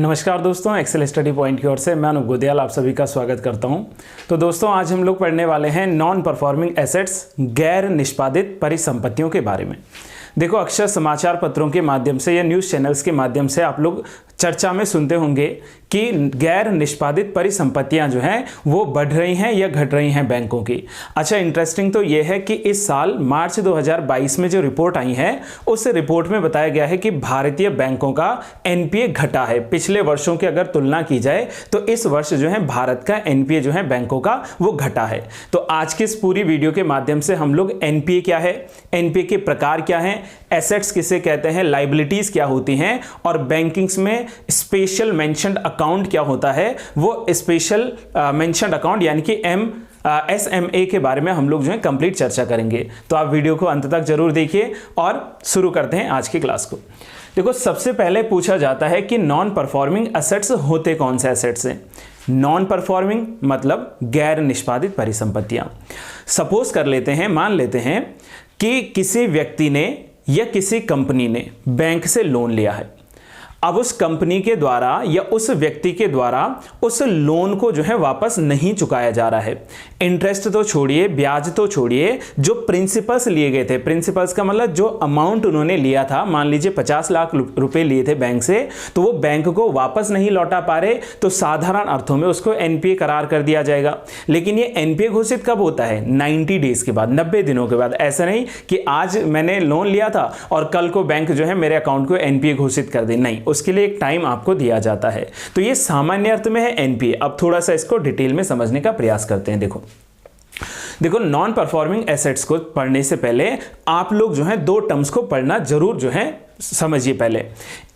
नमस्कार दोस्तों, Excel study point की ओर से मैं अनुप गोदियाल आप सभी का स्वागत करता हूं। तो दोस्तों आज हम लोग पढ़ने वाले हैं नॉन परफॉर्मिंग एसेट्स, गैर निष्पादित परिसंपत्तियों के बारे में। देखो, अक्सर समाचार पत्रों के माध्यम से या न्यूज़ चैनल्स के माध्यम से आप लोग चर्चा में सुनते होंगे कि गैर निष्पादित परिसंपत्तियां जो हैं वो बढ़ रही हैं या घट रही हैं बैंकों की। अच्छा, इंटरेस्टिंग तो ये है कि इस साल मार्च 2022 में जो रिपोर्ट आई है उस रिपोर्ट में बताया गया है कि भारतीय बैंकों का एनपीए घटा है। पिछले वर्षों की अगर तुलना की जाए तो इस वर्ष जो है भारत का एनपीए जो है बैंकों का वो घटा है। तो आज की इस पूरी वीडियो के माध्यम से हम लोग एनपीए क्या है, एनपीए के प्रकार क्या हैं, एसेट्स किसे कहते हैं, लाइबिलिटीज क्या होती हैं और बैंकिंग्स में स्पेशल मेंशन्ड अकाउंट क्या होता है, वो स्पेशल मेंशन्ड अकाउंट यानी कि SMA के बारे में हम लोग जो है कंप्लीट चर्चा करेंगे। तो आप वीडियो को अंत तक जरूर देखिए और शुरू करते हैं आज की क्लास को। देखो, सबसे पहले पूछा जाता है कि नॉन परफॉर्मिंग एसेट्स होते कौन से एसेट्स हैं। नॉन परफॉर्मिंग मतलब गैर निष्पादित परिसंपत्तियां। सपोज कर लेते हैं, मान लेते हैं कि किसी व्यक्ति ने या किसी कंपनी ने बैंक से लोन लिया है। अब उस कंपनी के द्वारा या उस व्यक्ति के द्वारा उस लोन को जो है वापस नहीं चुकाया जा रहा है। इंटरेस्ट तो छोड़िए, ब्याज तो छोड़िए, जो प्रिंसिपल्स लिए गए थे, प्रिंसिपल्स का मतलब जो अमाउंट उन्होंने लिया था, मान लीजिए 50 लाख रुपए लिए थे बैंक से, तो वो बैंक को वापस नहीं लौटा पा रहे, तो साधारण अर्थों में उसको एनपीए करार कर दिया जाएगा। लेकिन ये एनपीए घोषित कब होता है? 90 डेज के बाद, 90 दिनों के बाद। ऐसा नहीं कि आज मैंने लोन लिया था और कल को बैंक जो है मेरे अकाउंट को एनपीए घोषित कर दे, नहीं, उसके लिए एक टाइम आपको दिया जाता है। तो ये सामान्य अर्थ में है एनपीए। अब थोड़ा सा इसको डिटेल में समझने का प्रयास करते हैं। देखो, नॉन परफॉर्मिंग एसेट्स को पढ़ने से पहले आप लोग जो है दो टर्म्स को पढ़ना जरूर जो है समझिए। पहले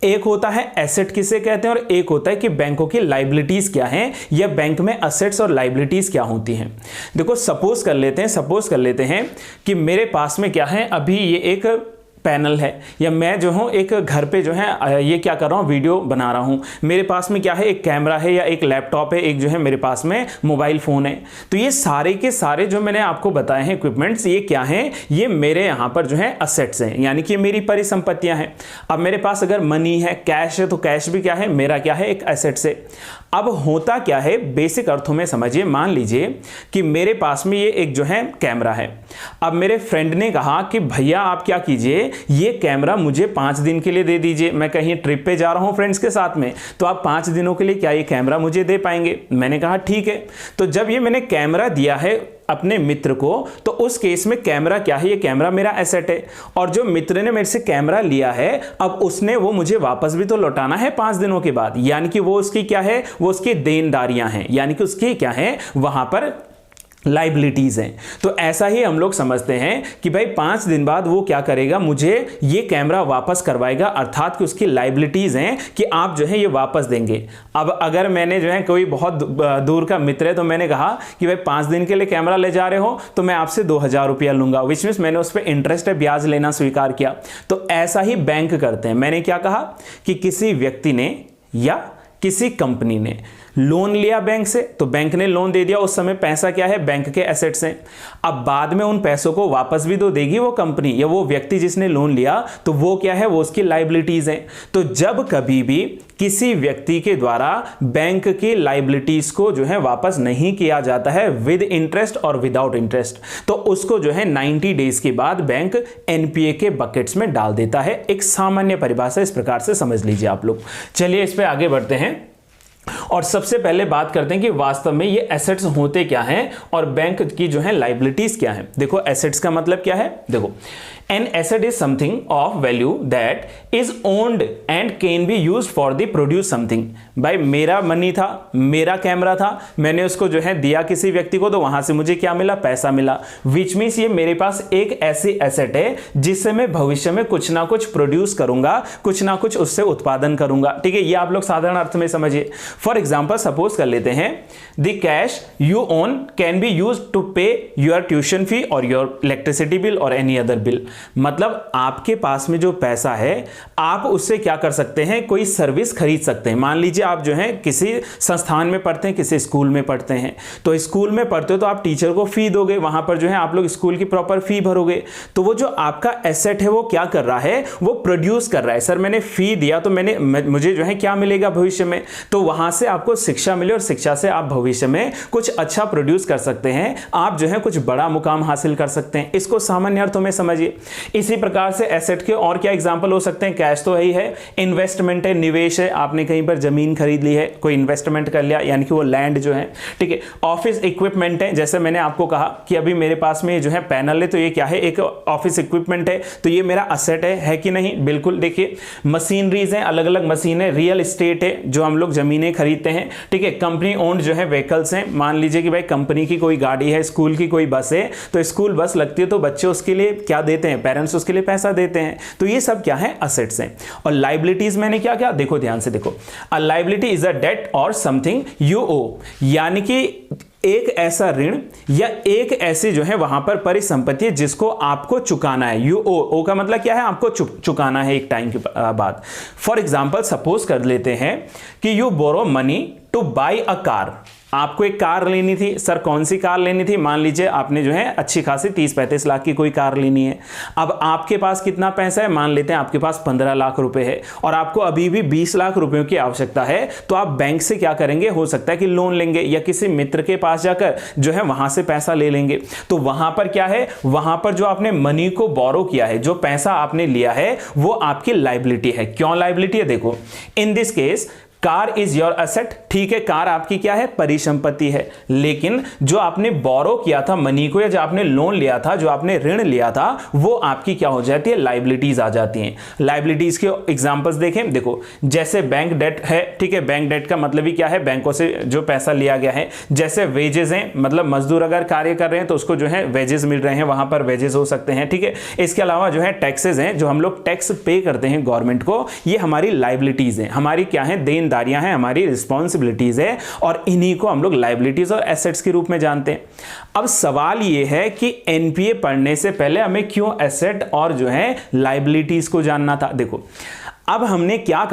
एक होता है एसेट किसे कहते हैं और एक होता है कि बैंकों की लाइबिलिटीज क्या हैं या बैंक में एसेट्स और लाइबिलिटीज क्या होती हैं। देखो, सपोज कर लेते हैं कि मेरे पास में क्या है, अभी ये एक पैनल है या मैं जो हूं एक घर पे जो है ये क्या कर रहा हूं, वीडियो बना रहा हूं। मेरे पास में क्या है, एक कैमरा है या एक लैपटॉप है, एक जो है मेरे पास में मोबाइल फोन है। तो ये सारे के सारे जो मैंने आपको बताए हैं इक्विपमेंट्स, ये क्या हैं, ये मेरे यहां पर जो है असेट्स हैं, यानी कि मेरी परिसंपत्तियां हैं। अब मेरे पास अगर मनी है, कैश है, तो कैश भी क्या है, मेरा क्या है, एक एसेट्स है। अब होता क्या है, बेसिक अर्थों में समझिए। मान लीजिए कि मेरे पास में ये एक जो है कैमरा है। अब मेरे फ्रेंड ने कहा कि भैया आप क्या कीजिए, ये कैमरा मुझे 5 दिन के लिए दे दीजिए, मैं कहीं ट्रिप पे जा रहा हूं फ्रेंड्स के साथ में, तो आप 5 दिनों के लिए क्या ये कैमरा मुझे दे पाएंगे? मैंने कहा ठीक है। तो जब ये मैंने कैमरा दिया है अपने मित्र को, तो उस केस में कैमरा क्या है, ये कैमरा मेरा एसेट है। और जो मित्र ने मेरे से कैमरा लिया है, अब उसने वो मुझे वापस भी तो लौटाना है 5 दिनों के बाद, यानी कि वो उसकी क्या है, वो उसकी देनदारियां हैं, यानी कि उसकी क्या है, वहां पर लाइबिलिटीज हैं। तो ऐसा ही हम लोग समझते हैं कि भाई 5 दिन बाद वो क्या करेगा, मुझे ये कैमरा वापस करवाएगा, अर्थात कि उसकी लाइबिलिटीज हैं कि आप जो है ये वापस देंगे। अब अगर मैंने जो है कोई बहुत दूर का मित्र है, तो मैंने कहा कि भाई 5 दिन के लिए कैमरा ले जा रहे हो तो मैं आपसे 2000 रुपया लूंगा, विच मीन्स मैंने उस पर इंटरेस्ट है, ब्याज लेना स्वीकार किया। तो ऐसा ही बैंक करते हैं। मैंने क्या कहा कि किसी व्यक्ति ने या किसी कंपनी ने लोन लिया बैंक से, तो बैंक ने लोन दे दिया, उस समय पैसा क्या है, बैंक के एसेट्स हैं। अब बाद में उन पैसों को वापस भी तो देगी वो कंपनी या वो व्यक्ति जिसने लोन लिया, तो वो क्या है, वो उसकी लाइबिलिटीज हैं। तो जब कभी भी किसी व्यक्ति के द्वारा बैंक की लाइबिलिटीज को जो है वापस नहीं किया जाता है विद इंटरेस्ट और विदाउट इंटरेस्ट, तो उसको जो है 90 डेज के बाद बैंक एनपीए के बकेट्स में डाल देता है। एक सामान्य परिभाषा इस प्रकार से समझ लीजिए आप लोग। चलिए इस पे आगे बढ़ते हैं और सबसे पहले बात करते हैं कि वास्तव में ये एसेट्स होते क्या हैं और बैंक की जो है लाइबिलिटीज क्या है। देखो, एसेट्स का मतलब क्या है। देखो, an asset is something of value that is owned and can be used for the produce something. भाई मेरा मनी था, मेरा कैमरा था, मैंने उसको जो है दिया किसी व्यक्ति को, तो वहां से मुझे क्या मिला, पैसा मिला। विच मीन्स ये मेरे पास एक ऐसी एसेट है जिससे मैं भविष्य में कुछ ना कुछ प्रोड्यूस करूंगा, कुछ ना कुछ उससे उत्पादन करूंगा। ठीक है, ये आप लोग साधारण अर्थ में समझिए। फॉर एग्जाम्पल सपोज कर लेते हैं the cash you own can be use to pay your tuition fee और योर इलेक्ट्रिसिटी बिल और एनी अदर बिल। मतलब आपके पास में जो पैसा है आप उससे क्या कर सकते हैं, कोई सर्विस खरीद सकते हैं। मान लीजिए आप जो है किसी संस्थान में पढ़ते हैं, किसी स्कूल में पढ़ते हैं, तो स्कूल में पढ़ते हो तो आप टीचर को फी दोगे, वहां पर जो है आप लोग स्कूल की प्रॉपर फी भरोगे। तो वो जो आपका एसेट है वो क्या कर रहा है, वो प्रोड्यूस कर रहा है। सर मैंने फी दिया तो मुझे जो है क्या मिलेगा भविष्य में, तो वहां से आपको शिक्षा मिले और शिक्षा से आप भविष्य में कुछ अच्छा प्रोड्यूस कर सकते हैं, आप जो है कुछ बड़ा मुकाम हासिल कर सकते हैं। इसको सामान्य अर्थों में समझिए। इसी प्रकार से एसेट के और क्या एग्जांपल हो सकते हैं, कैश तो यही है, इन्वेस्टमेंट है, निवेश है, आपने कहीं पर जमीन खरीद ली है, कोई इन्वेस्टमेंट कर लिया, यानी कि वो लैंड जो है, ठीक है। ऑफिस इक्विपमेंट है, जैसे मैंने आपको कहा कि अभी मेरे पास में जो है पैनल है, तो ये क्या है, एक ऑफिस इक्विपमेंट है, तो ये मेरा असेट है कि नहीं, बिल्कुल। देखिए मशीनरीज हैं, अलग अलग मशीन है, रियल एस्टेट है, जो हम लोग जमीनें खरीदते हैं, ठीक है। कंपनी ओन्ड जो है व्हीकल्स हैं, मान लीजिए कि भाई कंपनी की कोई गाड़ी है, स्कूल की कोई बस है, तो स्कूल बस लगती है तो बच्चे उसके लिए क्या देते हैं, पेरेंट्स उसके लिए पैसा देते हैं, तो ये सब क्या है, असेट्स हैं। और लायबिलिटीज मैंने क्या क्या, देखो ध्यान से देखो, a liability is a debt और समथिंग यू ओ, यानी कि एक ऐसा ऋण या एक ऐसी जो है वहां पर परिसंपत्ति है जिसको आपको चुकाना है। यू ओ का मतलब क्या है, आपको चुकाना है एक टाइम के बाद। फॉर एग्जाम्पल सपोज कर लेते हैं कि you borrow money to buy a car, आपको एक कार लेनी थी। सर कौन सी कार लेनी थी, मान लीजिए आपने जो है अच्छी खासी 30-35 लाख की कोई कार लेनी है। अब आपके पास कितना पैसा है, मान लेते हैं आपके पास 15 लाख रुपए है और आपको अभी भी 20 लाख रुपयों की आवश्यकता है, तो आप बैंक से क्या करेंगे, हो सकता है कि लोन लेंगे या किसी मित्र के पास जाकर जो है वहां से पैसा ले लेंगे। तो वहां पर क्या है, वहां पर जो आपने मनी को बोरो किया है, जो पैसा आपने लिया है, वो आपकी लायबिलिटी है। क्यों लायबिलिटी है, देखो in this case car is your asset, ठीक है, कार आपकी क्या है, परिसंपत्ति है। लेकिन जो आपने बोरो किया था मनी को, या जो आपने लोन लिया था, जो आपने ऋण लिया था, वो आपकी क्या हो जाती है, लायबिलिटीज आ जाती हैं। लायबिलिटीज के एग्जांपल्स देखें, देखो जैसे बैंक डेट है, ठीक है, बैंक डेट का मतलब ही क्या है, बैंकों से जो पैसा लिया गया है। जैसे वेजेस हैं, मतलब मजदूर अगर कार्य कर रहे हैं तो उसको जो है वेजेस मिल रहे हैं, वहां पर वेजेस हो सकते हैं, ठीक है। इसके अलावा जो है टैक्सेस हैं, जो हम लोग टैक्स पे करते हैं गवर्नमेंट को, ये हमारी लायबिलिटीज है, हमारी क्या है, देनदारियां हैं, हमारी रिस्पॉन्सिबिलिटीज है, और इन्हीं को हम लोग लायबिलिटीज और एसेट्स के रूप में जानते हैं। अब सवाल यह है कि एनपीए पढ़ने से पहले हमें क्यों एसेट और जो है लायबिलिटीज को जानना था। देखो अब हमने क्या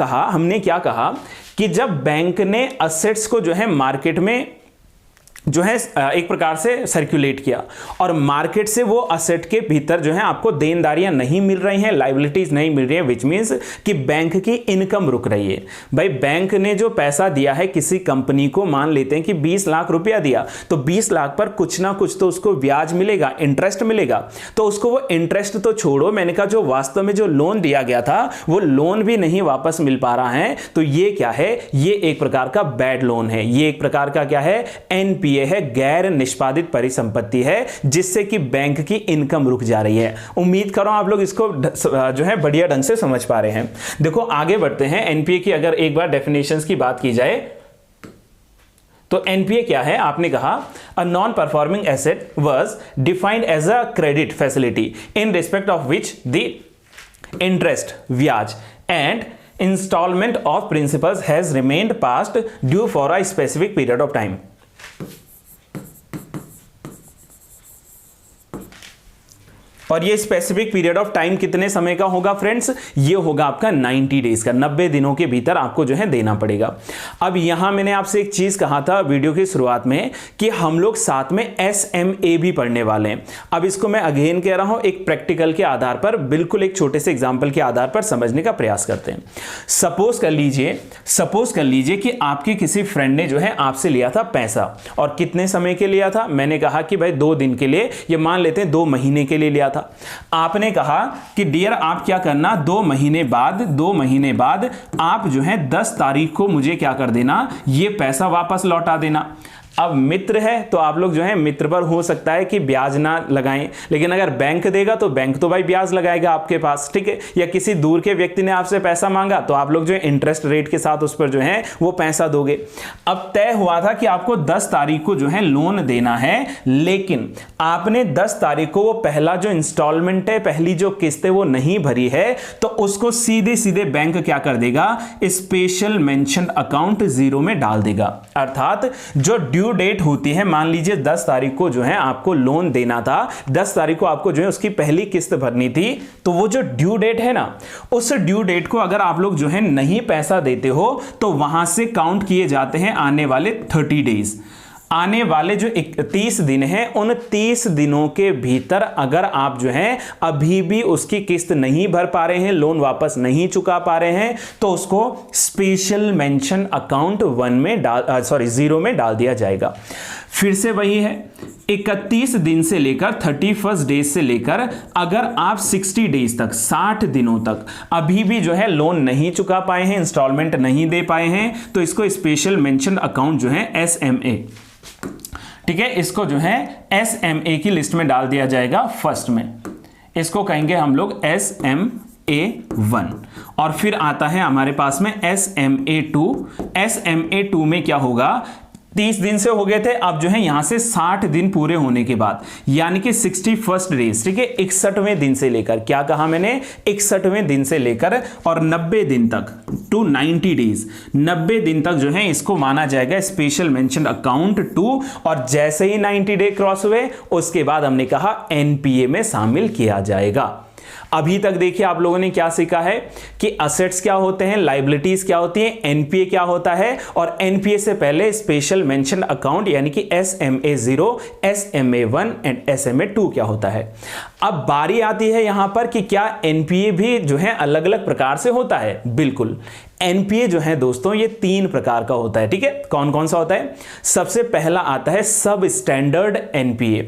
कहा कि जब बैंक ने एसेट्स को जो है मार्केट में जो है एक प्रकार से सर्कुलेट किया, और मार्केट से वो असेट के भीतर जो है आपको देनदारियां नहीं मिल रही हैं, लायबिलिटीज नहीं मिल रही है, विच मींस कि बैंक की इनकम रुक रही है। भाई बैंक ने जो पैसा दिया है किसी कंपनी को, मान लेते हैं कि 20 लाख रुपया दिया, तो 20 लाख पर कुछ ना कुछ तो उसको ब्याज मिलेगा, इंटरेस्ट मिलेगा, तो उसको वो इंटरेस्ट तो छोड़ो, मैंने कहा जो वास्तव में जो लोन दिया गया था वो लोन भी नहीं वापस मिल पा रहा है, तो ये क्या है, ये एक प्रकार का बैड लोन है, ये एक प्रकार का क्या है, एनपीए है, गैर निष्पादित परिसंपत्ति है, जिससे कि बैंक की इनकम रुक जा रही है। उम्मीद करो आप लोग इसको जो है बढ़िया ढंग से समझ पा रहे हैं। देखो आगे बढ़ते हैं। एनपीए की अगर एक बार डेफिनेशंस की बात की जाए तो एनपीए क्या है, आपने कहा a non performing asset was defined as a credit facility in respect of which the interest, ब्याज and installment of principals has remained past due for a specific period of time. और ये specific period of time कितने समय का होगा friends, ये होगा आपका 90 डेज का, 90 दिनों के भीतर आपको जो है देना पड़ेगा। अब यहां मैंने आपसे एक चीज कहा था वीडियो की शुरुआत में कि हम लोग साथ में SMA भी पढ़ने वाले हैं। अब इसको मैं अगेन कह रहा हूं, एक प्रैक्टिकल के आधार पर, बिल्कुल एक छोटे से एग्जाम्पल के आधार पर समझने का प्रयास करते हैं। सपोज कर लीजिए कि आपके किसी फ्रेंड ने जो है आपसे लिया था पैसा, और कितने समय के लिया था, मैंने कहा कि भाई 2 दिन के लिए, ये मान लेते हैं 2 महीने के लिए लिया था। आपने कहा कि डियर आप क्या करना, 2 महीने बाद आप जो है 10 तारीख को मुझे क्या कर देना, ये पैसा वापस लौटा देना। अब मित्र है तो आप लोग जो है मित्र पर हो सकता है कि ब्याज ना लगाएं, लेकिन अगर बैंक देगा तो बैंक तो भाई ब्याज लगाएगा आपके पास, ठीक है। या किसी दूर के व्यक्ति ने आपसे पैसा मांगा तो आप लोग जो है इंटरेस्ट रेट के साथ उस पर जो है वो पैसा दोगे। अब तय हुआ था कि आपको 10 तारीख को जो है लोन देना है, लेकिन आपने 10 तारीख को वो पहला जो इंस्टॉलमेंट है, पहली जो किस्त है वो नहीं भरी है, तो उसको सीधे सीधे बैंक क्या कर देगा, स्पेशल मेंशन अकाउंट 0 में डाल देगा। अर्थात जो ड्यू डेट होती है, मान लीजिए 10 तारीख को जो है आपको लोन देना था, 10 तारीख को आपको जो है उसकी पहली किस्त भरनी थी, तो वो जो ड्यू डेट है ना, उस ड्यू डेट को अगर आप लोग जो है नहीं पैसा देते हो तो वहां से काउंट किए जाते हैं आने वाले 30 डेज। आने वाले जो 30 दिन हैं, उन 30 दिनों के भीतर अगर आप जो है अभी भी उसकी किस्त नहीं भर पा रहे हैं, लोन वापस नहीं चुका पा रहे हैं, तो उसको स्पेशल मेंशन अकाउंट 0 में डाल दिया जाएगा। फिर से वही है, 31 दिन से लेकर 31 डेज से लेकर अगर आप 60 डेज तक, 60 दिनों तक अभी भी जो है लोन नहीं चुका पाए हैं, इंस्टॉलमेंट नहीं दे पाए हैं, तो इसको स्पेशल मेंशन अकाउंट जो है SMA, ठीक है, इसको जो है SMA की लिस्ट में डाल दिया जाएगा फर्स्ट में। इसको कहेंगे हम लोग SMA1। और फिर आता है हमारे पास में SMA2। SMA2 में क्या होगा, 30 दिन से हो गए थे, अब जो है यहां से 60 दिन पूरे होने के बाद, यानी कि 61 डेज, ठीक है, 61वें दिन से लेकर, क्या कहा मैंने, 61वें दिन से लेकर और 90 दिन तक, टू 90 डेज, 90 दिन तक जो है इसको माना जाएगा स्पेशल मेंशन अकाउंट 2। और जैसे ही 90 डे क्रॉस हुए उसके बाद हमने कहा NPA में शामिल किया जाएगा। अभी तक देखिए आप लोगों ने क्या सीखा है कि असेट्स क्या होते हैं, लायबिलिटीज क्या होती हैं, एनपीए क्या होता है, और एनपीए से पहले स्पेशल मेंशन अकाउंट यानी कि SMA0, SMA1 एंड SMA2 क्या होता है। अब बारी आती है यहां पर कि क्या एनपीए भी जो है अलग अलग प्रकार से होता है। बिल्कुल, एनपीए जो है दोस्तों ये 3 प्रकार का होता है, ठीक है। कौन कौन सा होता है, सबसे पहला आता है सब स्टैंडर्ड एनपीए,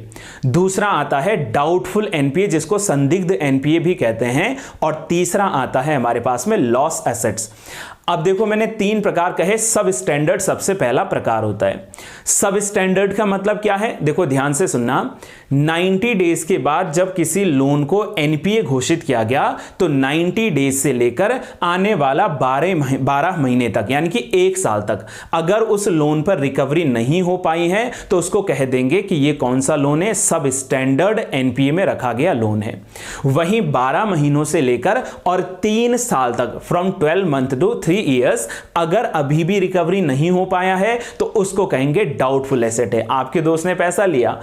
दूसरा आता है डाउटफुल एनपीए जिसको संदिग्ध एनपीए भी कहते हैं, और तीसरा आता है हमारे पास में लॉस एसेट्स। अब देखो मैंने 3 प्रकार कहे, सब स्टैंडर्ड सबसे पहला प्रकार होता है। सब स्टैंडर्ड का मतलब क्या है, देखो ध्यान से सुनना, 90 डेज के बाद जब किसी लोन को एनपीए घोषित किया गया तो 90 डेज से लेकर आने वाला 12 महीने तक यानी कि 1 साल तक अगर उस लोन पर रिकवरी नहीं हो पाई है तो उसको कह देंगे कि ये कौन सा लोन है, सब स्टैंडर्ड एनपीए में रखा गया लोन है। वहीं 12 महीनों से लेकर और 3 साल तक, फ्रॉम 12 मंथ टू 3 ईयर्स, अगर अभी भी रिकवरी नहीं हो पाया है तो उसको कहेंगे डाउटफुल एसेट है। आपके दोस्त ने पैसा लिया,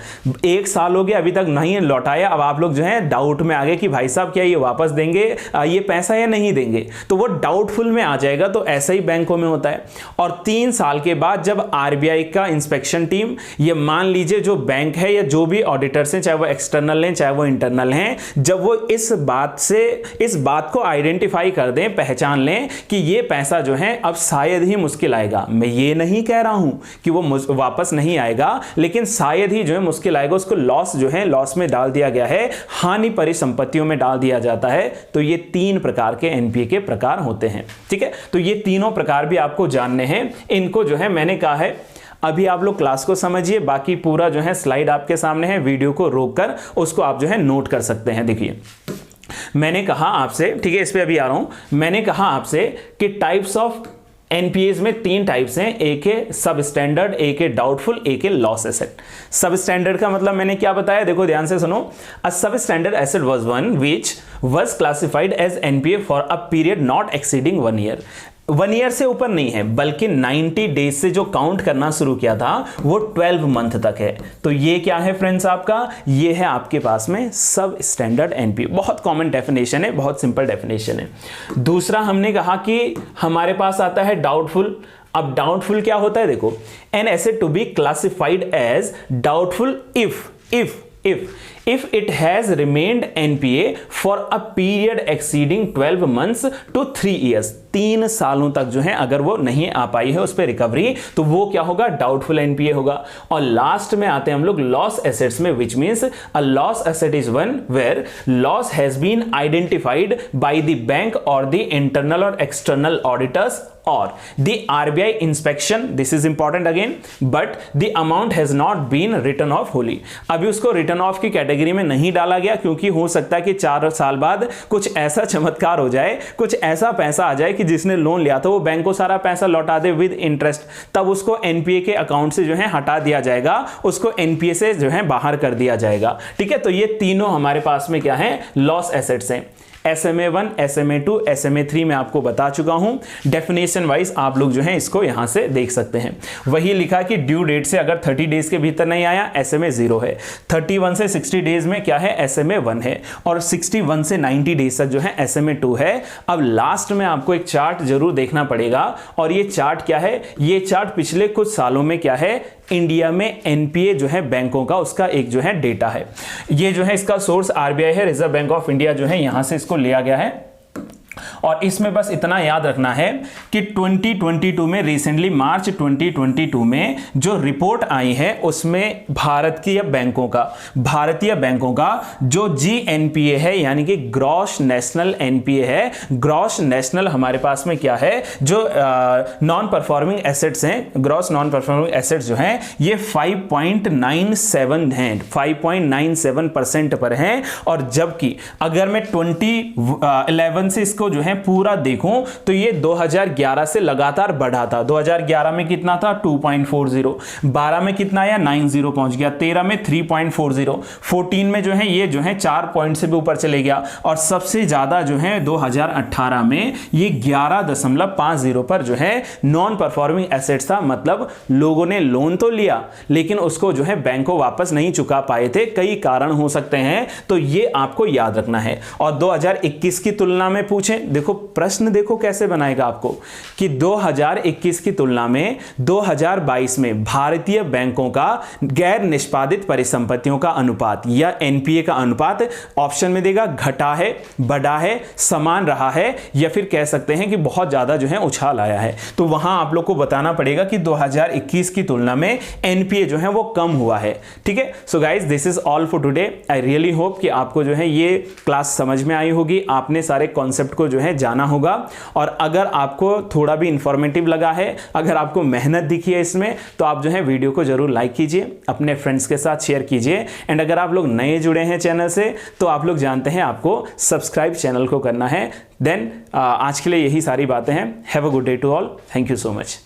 1 साल हो गया, अभी तक नहीं लौटाया, अब आप लोग जो है डाउट में आ गए कि भाई साहब क्या ये वापस देंगे ये पैसा या नहीं देंगे, तो वो डाउटफुल में आ जाएगा। तो ऐसा ही बैंकों में होता है। और 3 साल के बाद जब आरबीआई का इंस्पेक्शन टीम, ये मान लीजिए जो बैंक है या जो भी ऑडिटर्स हैं, चाहे वो एक्सटर्नल हैं चाहे वो इंटरनल हैं, जब वो इस बात को आइडेंटिफाई कर दें, पहचान लें कि ये पैसा जो है अब शायद ही मुश्किल आएगा, मैं ये नहीं कह रहा हूं कि वो वापस नहीं आएगा, लेकिन शायद ही जो है मुश्किल आएगा, उसको लॉस जो है लॉस में डाल दिया गया है, हानि परिसंपत्तियों में डाल दिया जाता है। तो ये 3 प्रकार के एनपीए के प्रकार होते हैं, ठीक है। तो ये तीनों प्रकार भी आपको जानने हैं। इनको जो है मैंने कहा है अभी आप लोग क्लास को समझिए, बाकी पूरा जो है स्लाइड आपके सामने है, वीडियो को रोककर उसको आप जो है नोट कर सकते हैं। देखिए मैंने कहा आपसे, ठीक है, इस पे अभी आ रहा हूं, मैंने कहा आपसे कि टाइप्स ऑफ एनपीएज में 3 टाइप्स हैं, एक है सब स्टैंडर्ड, एक है डाउटफुल, एक है लॉस एसेट। सब स्टैंडर्ड का मतलब मैंने क्या बताया, देखो ध्यान से सुनो। A substandard asset was one which was classified as NPA for a period not exceeding 1 year. 1 year से ऊपर नहीं है, बल्कि 90 डेज से जो काउंट करना शुरू किया था वो 12 मंथ तक है। तो ये क्या है फ्रेंड्स, आपका ये है आपके पास में सब स्टैंडर्ड एनपीए। बहुत कॉमन डेफिनेशन है, बहुत सिंपल डेफिनेशन है। दूसरा हमने कहा कि हमारे पास आता है डाउटफुल। अब डाउटफुल क्या होता है, देखो, an asset to be classified as doubtful if it has remained NPA for a period exceeding 12 months to 3 years, 3 सालों तक जो है अगर वो नहीं आ पाई है उस पर रिकवरी, तो वो क्या होगा, डाउटफुल एनपीए होगा। और लास्ट में आते हैं हम लोग लॉस एसेट्स में, which means a loss asset is one where loss has been identified by the bank और द इंटरनल और external auditors or the RBI inspection, this is important again, but the amount has not been written off wholly। अभी उसको return of की category में नहीं डाला गया क्योंकि हो सकता है कि 4 साल बाद कुछ ऐसा चमत्कार हो जाए, कुछ ऐसा पैसा आ जाए कि जिसने लोन लिया था वो बैंक को सारा पैसा लौटा दे विद इंटरेस्ट, तब उसको एनपीए के अकाउंट से जो है हटा दिया जाएगा, उसको एनपीए से जो है बाहर कर दिया जाएगा। ठीक है, तो ये तीनों हमारे पास में क्या है, लॉस एसेट्स हैं। SMA1, SMA2, SMA3 में आपको बता चुका हूं, डेफिनेशन वाइज आप लोग जो है इसको यहां से देख सकते हैं। वही लिखा कि ड्यू डेट से अगर 30 डेज के भीतर नहीं आया SMA 0 है, 31 से 60 डेज में क्या है, SMA 1 है, और 61 से 90 डेज तक जो है SMA 2 है। अब लास्ट में आपको एक चार्ट जरूर देखना पड़ेगा, और ये चार्ट क्या है, ये चार्ट पिछले कुछ सालों में क्या है, इंडिया में एनपीए जो है बैंकों का, उसका एक जो है डेटा है। ये जो है इसका सोर्स आरबीआई है, रिजर्व बैंक ऑफ इंडिया जो है यहां से इसको लिया गया है। और इसमें बस इतना याद रखना है कि 2022 में, रिसेंटली मार्च 2022 में जो रिपोर्ट आई है उसमें भारतीय बैंकों का जो जीएनपीए है, यानी कि ग्रॉस नेशनल एनपीए है। ग्रॉस नेशनल हमारे पास में क्या है, जो नॉन परफॉर्मिंग एसेट्स हैं, ग्रॉस नॉन परफॉर्मिंग एसेट्स जो हैं ये 5.97 हैं, 5.97% पर हैं। और जबकि अगर मैं 2011 से इसको जो है पूरा देखूं तो ये 2011 से लगातार बढ़ा था। 2011 में कितना था, 2.40, 12 में कितना आया, 90 पहुंच गया, 13 में 3.40, 14 में जो है ये जो है 4 पॉइंट से भी ऊपर चले गया, और सबसे ज्यादा जो है 2018 में ये 11.50 पर जो है नॉन परफॉर्मिंग एसेट्स था। मतलब लोगों ने लोन तो लिया लेकिन उसको जो है बैंक को वापस नहीं चुका पाए थे, कई कारण हो सकते हैं, तो ये आपको याद रखना है। और 2021 की तुलना में पूछें, देखो प्रश्न देखो कैसे बनाएगा आपको कि 2021 की तुलना में 2022 में भारतीय बैंकों का गैर निष्पादित परिसंपत्तियों का अनुपात या एनपीए का अनुपात ऑप्शन में देगा, घटा है, बढ़ा है, समान रहा है, या फिर कह सकते हैं कि बहुत ज्यादा जो है उछाल आया है। तो वहां आप लोग को बताना पड़ेगा कि 2021 की तुलना में एनपीए जो है वो कम हुआ है। ठीक है, so guys this is all for today. I really hope कि आपको जो है ये क्लास समझ में आई होगी, आपने सारे कॉन्सेप्ट को जो है जाना होगा। और अगर आपको थोड़ा भी इंफॉर्मेटिव लगा है, अगर आपको मेहनत दिखी है इसमें, तो आप जो है वीडियो को जरूर लाइक कीजिए, अपने फ्रेंड्स के साथ शेयर कीजिए। एंड अगर आप लोग नए जुड़े हैं चैनल से तो आप लोग जानते हैं आपको सब्सक्राइब चैनल को करना है। देन आज के लिए यही सारी बातें हैं। Have a good day to all, thank you so much.